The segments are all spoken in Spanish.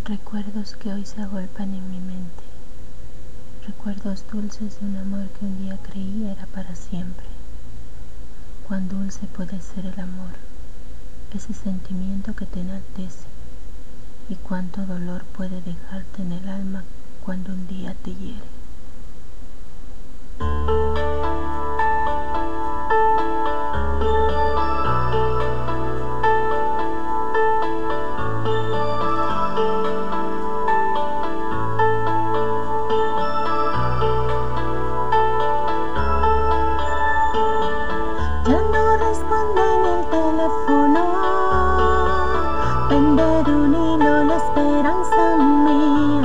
Recuerdos que hoy se agolpan en mi mente, recuerdos dulces de un amor que un día creí era para siempre. Cuán dulce puede ser el amor, ese sentimiento que te enaltece, y cuánto dolor puede dejarte en el alma cuando un día te hiere. Ya no responde ni el teléfono, pende de un hilo la esperanza mía.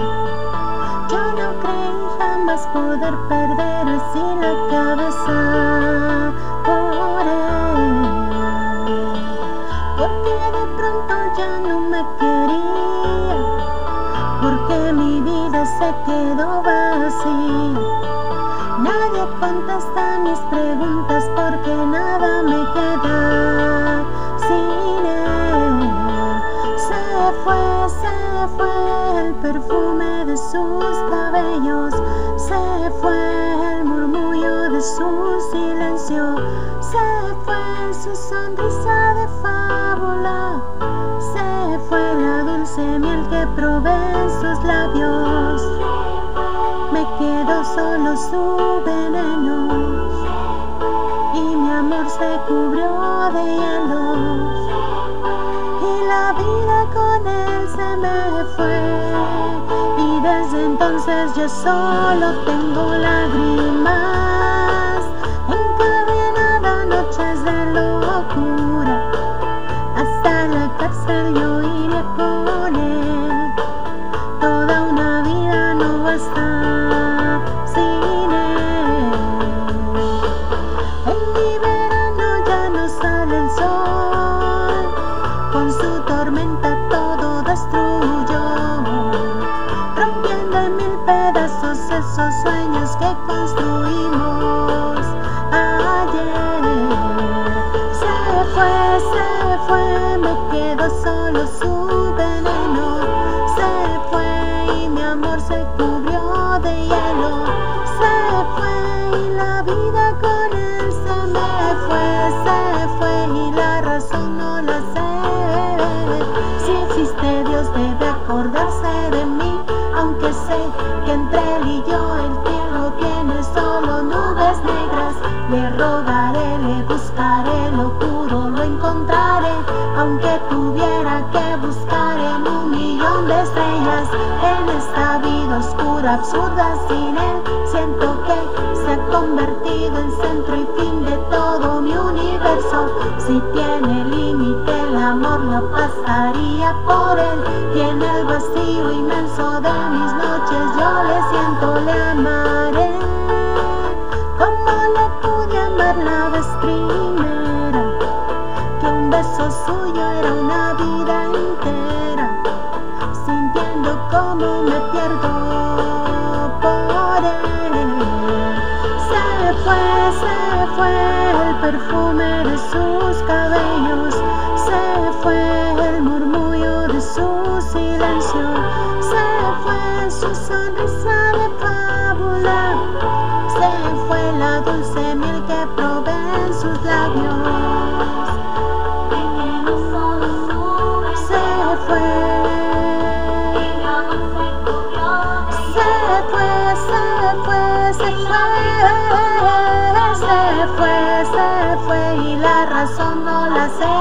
Yo no creí jamás poder perder así la cabeza por él, porque de pronto ya no me quería, porque mi vida se quedó vacía. Nadie contesta mis preguntas porque nada me queda sin él. Se fue el perfume de sus cabellos, se fue el murmullo de su silencio, se fue su sonrisa de fábula, se fue la dulce miel que probé en sus labios. Me quedó solo su veneno y mi amor se cubrió de hielo, y la vida con él se me fue, y desde entonces yo solo tengo lágrimas encadenadas, noches de locura. Hasta la cárcel yo iré con él, toda una vida no basta. Con su tormenta todo destruyó, rompiendo en mil pedazos esos sueños que construimos ayer. Se fue, me quedó solo su veneno, se fue y mi amor se cubrió de hielo, se fue y la vida con él se me fue y la razón no la sé. Si existe Dios debe acordarse de mí, aunque sé que entre él y yo el cielo tiene solo nubes negras. Le rogaré, le buscaré, lo juro, lo encontraré, aunque tuviera que buscar en 1.000.000 de estrellas. En esta vida oscura, absurda, sin él, siento que se ha convertido en centro y fin de todo mi universo. Si tiene límite el amor lo pasaría por él, y en el vacío inmenso de mis noches yo le siento, le amaré como le pude amar la vez primera, que un beso suyo era una vida entera, sintiendo como me pierdo por él. Se fue el perfume de sus cabellos, se fue el murmullo de su silencio, se fue su sonrisa de fábula, se fue la dulce miel que probé en sus labios. Se fue. Se fue y la razón no la sé.